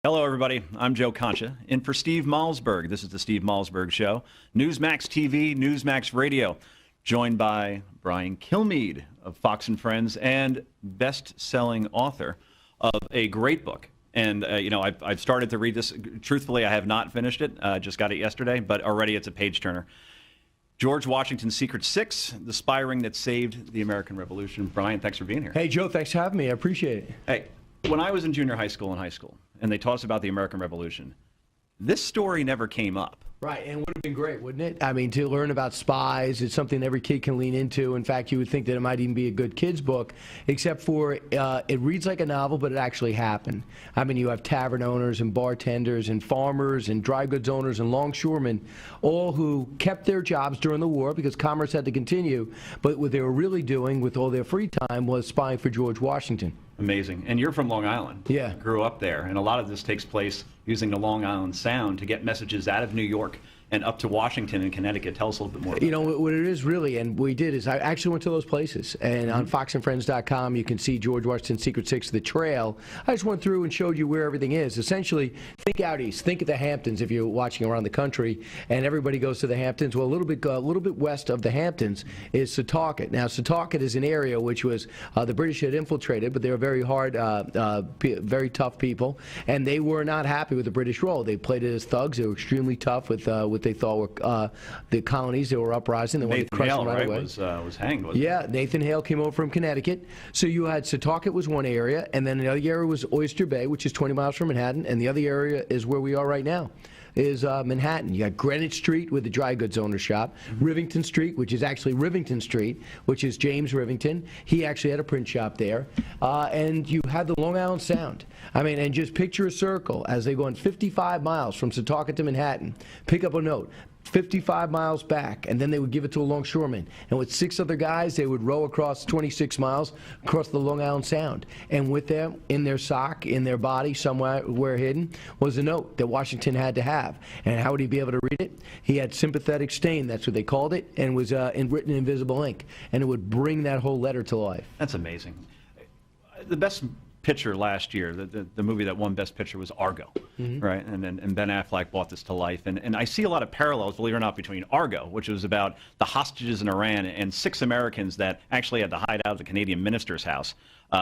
Hello, everybody. I'm Joe Concha, in for Steve Malzberg. This is the Steve Malzberg Show. Newsmax TV, Newsmax Radio. Joined by Brian Kilmeade of Fox and Friends and best-selling author of a great book. And, I've started to read this. Truthfully, I have not finished it. Just got it yesterday, but already it's a page-turner. George Washington's Secret Six, the spy ring that saved the American Revolution. Brian, thanks for being here. Hey, Joe, thanks for having me. I appreciate it. Hey, when I was in junior high school and high school, and they taught us about the American Revolution, this story never came up. Right, and it would have been great, wouldn't it? I mean, to learn about spies, it's something every kid can lean into. In fact, you would think that it might even be a good kid's book, except for it reads like a novel, but it actually happened. I mean, you have tavern owners and bartenders and farmers and dry goods owners and longshoremen, all who kept their jobs during the war because commerce had to continue, but what they were really doing with all their free time was spying for George Washington. Amazing. And you're from Long Island. Yeah. Grew up there. And a lot of this takes place using the Long Island Sound to get messages out of New York and up to Washington and Connecticut. Tell us a little bit more about that. What it is really, and we did, is I actually went to those places. And on foxandfriends.com, you can see George Washington's Secret Six, The Trail. I just went through and showed you where everything is. Essentially, think out east. Think of the Hamptons if you're watching around the country, and everybody goes to the Hamptons. Well, a little bit west of the Hamptons is Setauket. Now, Setauket is an area which was the British had infiltrated, but they were very hard, very tough people, and they were not happy with the British role. They played it as thugs. They were extremely tough with what they thought were the colonies. They were uprising. They wanted to crush them right away. Was hanged, wasn't he? Yeah, Nathan Hale came over from Connecticut. So you had Setauket was one area, and then the other area was Oyster Bay, which is 20 miles from Manhattan, and the other area is where we are right now. Is Manhattan. You got Greenwich Street with the dry goods owner shop, Rivington Street, which is actually Rivington Street, which is James Rivington. He actually had a print shop there. And you had the Long Island Sound. I mean, and just picture a circle as they go on 55 miles from Setauket to Manhattan. Pick up a note. 55 miles back, and then they would give it to a longshoreman. And with 6 other guys, they would row across 26 miles across the Long Island Sound. And with them, in their sock, in their body, somewhere hidden, was a note that Washington had to have. And how would he be able to read it? He had sympathetic stain, that's what they called it, and was written in invisible ink. And it would bring that whole letter to life. That's amazing. The best picture last year, the movie that won Best Picture was Argo, right? And Ben Affleck brought this to life. And I see a lot of parallels, believe it or not, between Argo, which was about the hostages in Iran, and 6 Americans that actually had to hide out of the Canadian minister's house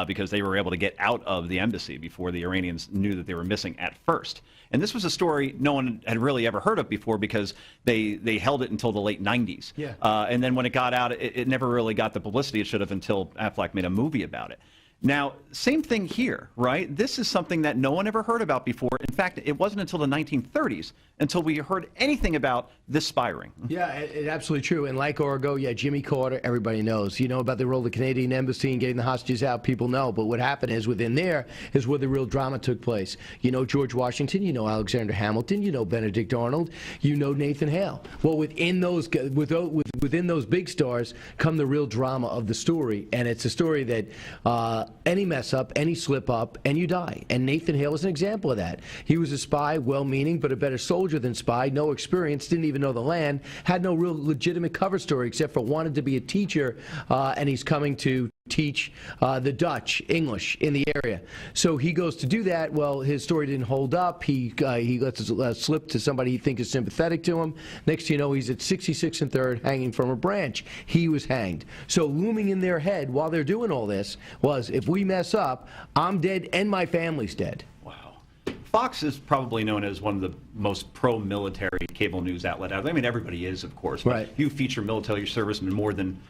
because they were able to get out of the embassy before the Iranians knew that they were missing at first. And this was a story no one had really ever heard of before because they held it until the late 90s. Yeah. And then when it got out, it never really got the publicity it should have until Affleck made a movie about it. Now, same thing here, right? This is something that no one ever heard about before. In fact, it wasn't until the 1930s until we heard anything about this spy ring. Yeah, it's absolutely true. And like Argo, yeah, Jimmy Carter, everybody knows. You know about the role of the Canadian embassy and getting the hostages out, people know. But what happened is within there is where the real drama took place. You know George Washington, you know Alexander Hamilton, you know Benedict Arnold, you know Nathan Hale. Well, within those big stars come the real drama of the story. And it's a story that any mess up, any slip up, and you die. And Nathan Hale is an example of that. He was a spy, well-meaning, but a better soldier than spy, no experience, didn't even know the land, had no real legitimate cover story except for wanted to be a teacher, and he's coming to teach the Dutch English in the area. So he goes to do that. Well, his story didn't hold up. He lets it slip to somebody he thinks is sympathetic to him. Next thing you know, he's at 66 and 3rd hanging from a branch. He was hanged. So looming in their head while they're doing all this was, if we mess up, I'm dead and my family's dead. Fox is probably known as one of the most pro-military cable news outlet out there. I mean, everybody is, of course. But right. You feature military servicemen more than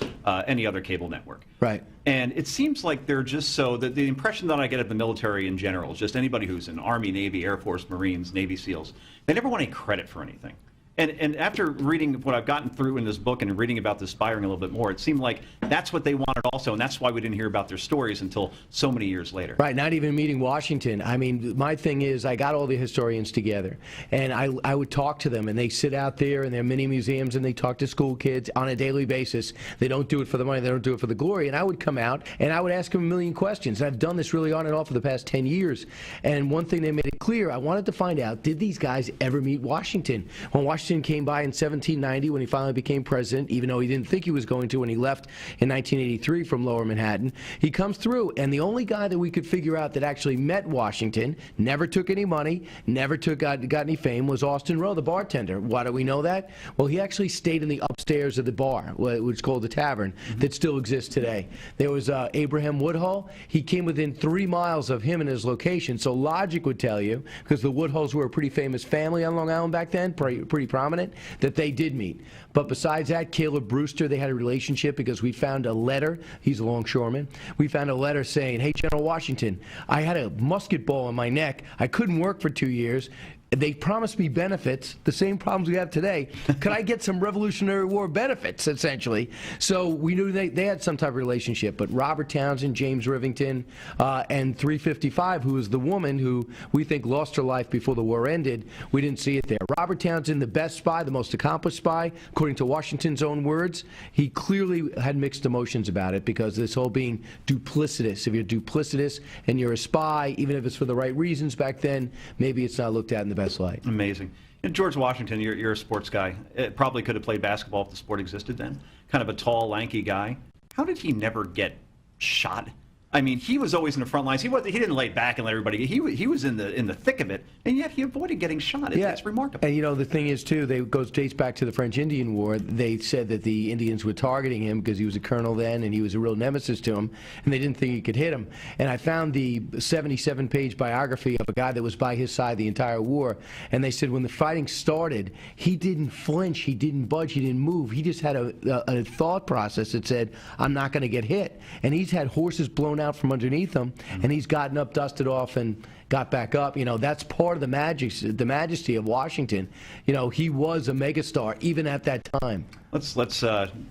any other cable network. Right. And it seems like they're just so, the impression that I get of the military in general, just anybody who's in Army, Navy, Air Force, Marines, Navy SEALs, they never want any credit for anything. And after reading what I've gotten through in this book and reading about the spy ring a little bit more, it seemed like that's what they wanted also, and that's why we didn't hear about their stories until so many years later. Right, not even meeting Washington. I mean, my thing is I got all the historians together, and I would talk to them, and they sit out there in their mini museums, and they talk to school kids on a daily basis. They don't do it for the money, they don't do it for the glory, and I would come out, and I would ask them a million questions. I've done this really on and off for the past 10 years, and one thing they made it clear, I wanted to find out, did these guys ever meet Washington? When Washington Washington came by in 1790 when he finally became president, even though he didn't think he was going to when he left in 1983 from Lower Manhattan. He comes through, and the only guy that we could figure out that actually met Washington, never took any money, never got any fame, was Austin Rowe, the bartender. Why do we know that? Well, he actually stayed in the upstairs of the bar, which is called the Tavern, that still exists today. There was Abraham Woodhull. He came within 3 miles of him and his location, so logic would tell you, because the Woodhulls were a pretty famous family on Long Island back then, pretty prominent, that they did meet. But besides that, Caleb Brewster, they had a relationship because we found a letter. He's a longshoreman. We found a letter saying, hey, General Washington, I had a musket ball in my neck. I couldn't work for 2 years. They promised me benefits, the same problems we have today. Could I get some Revolutionary War benefits, essentially? So we knew they had some type of relationship. But Robert Townsend, James Rivington, and 355, who was the woman who we think lost her life before the war ended, we didn't see it there. Robert Townsend, the best spy, the most accomplished spy, according to Washington's own words, he clearly had mixed emotions about it because this whole being duplicitous. If you're duplicitous and you're a spy, even if it's for the right reasons back then, maybe it's not looked at in the best light. Amazing. And George Washington, you're a sports guy. It probably could have played basketball if the sport existed then. Kind of a tall, lanky guy. How did he never get shot? I mean, he was always in the front lines. He didn't lay back and let everybody. He was in the thick of it, and yet he avoided getting shot. It's remarkable. And you know the thing is too, dates back to the French Indian War. They said that the Indians were targeting him because he was a colonel then, and he was a real nemesis to him, and they didn't think he could hit him. And I found the 77-page biography of a guy that was by his side the entire war, and they said when the fighting started, he didn't flinch, he didn't budge, he didn't move. He just had a thought process that said, "I'm not going to get hit." And he's had horses blown out from underneath him, and he's gotten up, dusted off, and got back up. You know, that's part of the majesty of Washington. You know, he was a megastar even at that time. Let's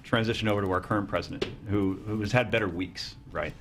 transition over to our current president, who has had better weeks, right?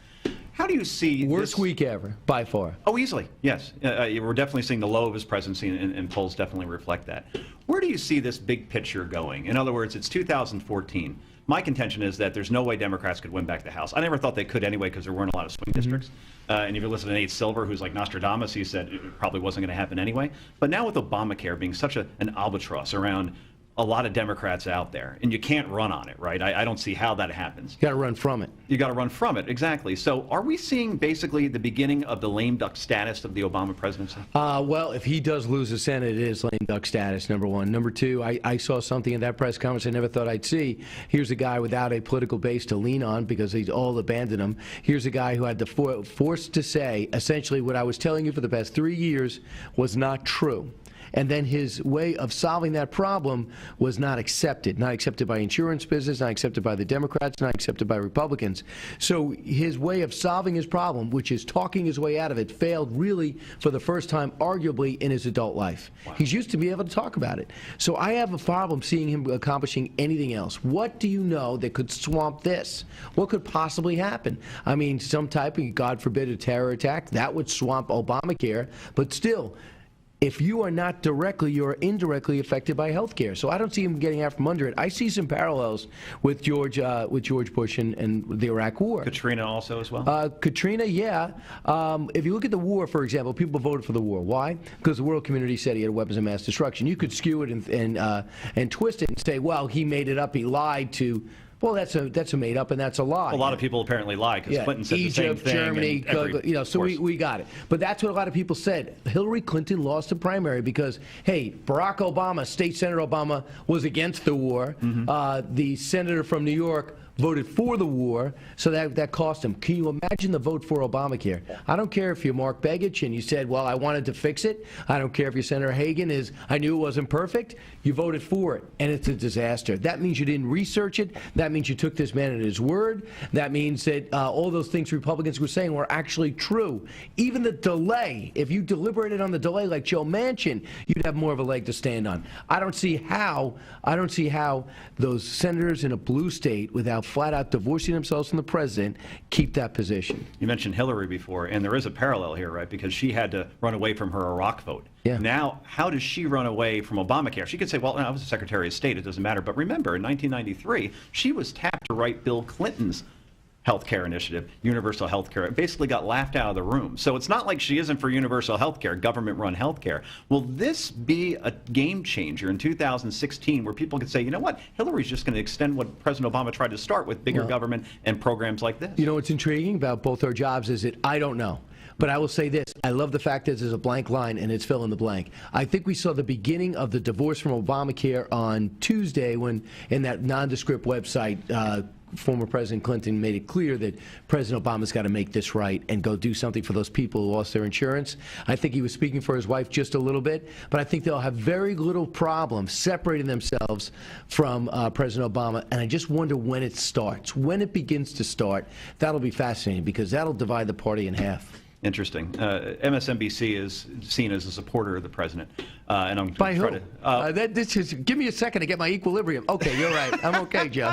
How do you see worst week ever, by far? Oh, easily, yes. We're definitely seeing the low of his presidency, and polls definitely reflect that. Where do you see this big picture going? In other words, it's 2014. My contention is that there's no way Democrats could win back the House. I never thought they could anyway because there weren't a lot of swing districts. And if you listen to Nate Silver, who's like Nostradamus, he said it probably wasn't going to happen anyway. But now with Obamacare being such an albatross around a lot of Democrats out there, and you can't run on it, right? I don't see how that happens. You got to run from it. You got to run from it, exactly. So are we seeing basically the beginning of the lame duck status of the Obama presidency? Well, if he does lose the Senate, it is lame duck status, number one. Number two, I saw something in that press conference I never thought I'd see. Here's a guy without a political base to lean on because he's all abandoned him. Here's a guy who had the force to say, essentially, what I was telling you for the past 3 years was not true. And then his way of solving that problem was not accepted by insurance business, not accepted by the Democrats, not accepted by Republicans. So his way of solving his problem, which is talking his way out of it, failed really for the first time, arguably, in his adult life. Wow. He's used to be able to talk about it. So I have a problem seeing him accomplishing anything else. What do you know that could swamp this? What could possibly happen? I mean, some type of, God forbid, a terror attack, that would swamp Obamacare, but still, if you are not directly, you're indirectly affected by health care. So I don't see him getting out from under it. I see some parallels with George Bush and the Iraq War. Katrina also as well? Katrina, yeah. If you look at the war, for example, people voted for the war. Why? Because the world community said he had weapons of mass destruction. You could skew it and twist it and say, well, he made it up, he lied to... Well, that's a made up, and that's a lie. A lot of people apparently lie because Clinton said Egypt, the same thing. Germany, so we got it. But that's what a lot of people said. Hillary Clinton lost the primary because, hey, Barack Obama, State Senator Obama, was against the war. The senator from New York voted for the war, so that cost him. Can you imagine the vote for Obamacare? I don't care if you're Mark Begich and you said, well, I wanted to fix it. I don't care if you're Senator Hagan is, I knew it wasn't perfect. You voted for it, and it's a disaster. That means you didn't research it. That means you took this man at his word. That means that all those things Republicans were saying were actually true. Even the delay, if you deliberated on the delay like Joe Manchin, you'd have more of a leg to stand on. I don't see how those senators in a blue state, without flat out divorcing themselves from the president, keep that position. You mentioned Hillary before, and there is a parallel here, right? Because she had to run away from her Iraq vote. Yeah. Now, how does she run away from Obamacare? She could say, well, I was the Secretary of State, it doesn't matter. But remember, in 1993, she was tapped to write Bill Clinton's health care initiative, universal health care. It basically got laughed out of the room. So it's not like she isn't for universal health care, government-run health care. Will this be a game changer in 2016 where people can say, you know what, Hillary's just going to extend what President Obama tried to start with bigger government and programs like this? You know what's intriguing about both our jobs is that I don't know. But I will say this. I love the fact that there's a blank line and it's fill in the blank. I think we saw the beginning of the divorce from Obamacare on Tuesday when, in that nondescript website, former President Clinton made it clear that President Obama's got to make this right and go do something for those people who lost their insurance. I think he was speaking for his wife just a little bit, but I think they'll have very little problem separating themselves from President Obama, and I just wonder when it starts. When it begins to start, that'll be fascinating because that'll divide the party in half. Interesting. MSNBC is seen as a supporter of the president. And I'm By who? Give me a second to get my equilibrium. Okay, you're right. I'm okay, Joe.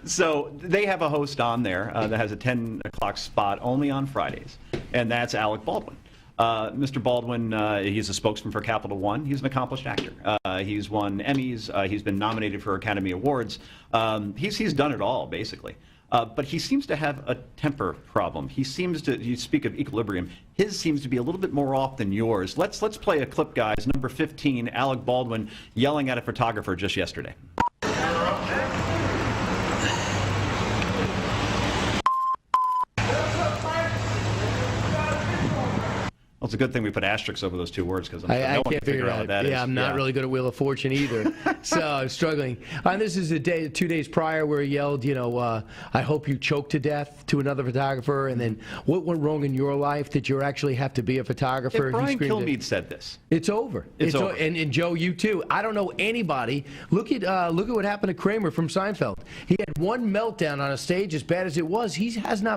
So they have a host on there that has a 10 o'clock spot only on Fridays, and that's Alec Baldwin. Mr. Baldwin, he's a spokesman for Capital One. He's an accomplished actor. He's won Emmys. He's been nominated for Academy Awards. He's done it all, basically. But he seems to have a temper problem. He seems to, you speak of equilibrium, his seems to be a little bit more off than yours. Let's play a clip, guys. Number 15, Alec Baldwin yelling at a photographer just yesterday. Well, it's a good thing we put asterisks over those two words because I'm sure no one can figure out what that is. Yeah, I'm not really good at Wheel of Fortune either, so I'm struggling. And this is the day, 2 days prior, where he yelled, you know, I hope you choke to death to another photographer. And then what went wrong in your life that you actually have to be a photographer? If Brian Kilmeade said this. It's over. It's over. And Joe, you too. I don't know anybody. Look at what happened to Kramer from Seinfeld. He had one meltdown on a stage as bad as it was.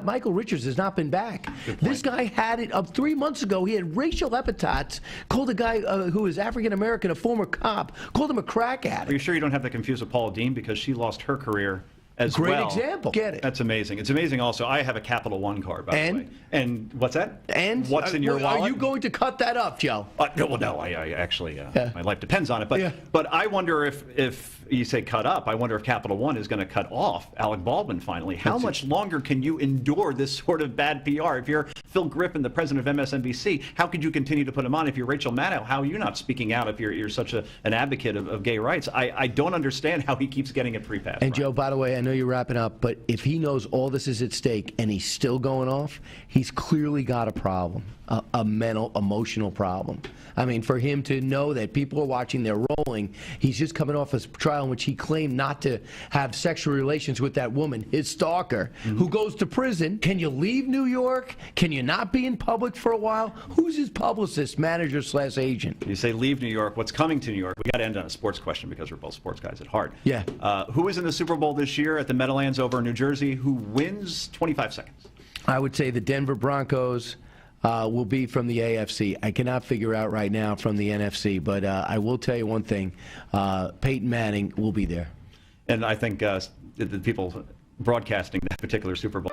Michael Richards has not been back. This guy had it up 3 months ago. He had racial epithets, called a guy who is African-American, a former cop, called him a crack addict. Are you sure you don't have to confuse with Paula Deen because she lost her career as well? Great example. Get it. That's amazing. It's amazing also. I have a Capital One card, by the way. And what's that? And what's in your wallet? Are you going to cut that up, Joe? No, I actually, my life depends on it. But I wonder if you say cut up, I wonder if Capital One is going to cut off Alec Baldwin finally. How much longer can you endure this sort of bad PR? If you're Phil Griffin, the president of MSNBC, how could you continue to put him on? If you're Rachel Maddow, how are you not speaking out if you're such an advocate of gay rights? I don't understand how he keeps getting a free pass. And Joe, by the way, I know you're wrapping up, but if he knows all this is at stake and he's still going off, he's clearly got a problem, a mental, emotional problem. I mean, for him to know that people are watching, they're rolling. He's just coming off a trial in which he claimed not to have sexual relations with that woman, his stalker, who goes to prison. Can you leave New York? Can you not be in public for a while? Who's his publicist, manager / agent? You say leave New York. What's coming to New York? We got to end on a sports question because we're both sports guys at heart. Yeah. Who is in the Super Bowl this year at the Meadowlands over in New Jersey? Who wins? 25 seconds. I would say the Denver Broncos will be from the AFC. I cannot figure out right now from the NFC, but I will tell you one thing. Peyton Manning will be there. And I think the people broadcasting that particular Super Bowl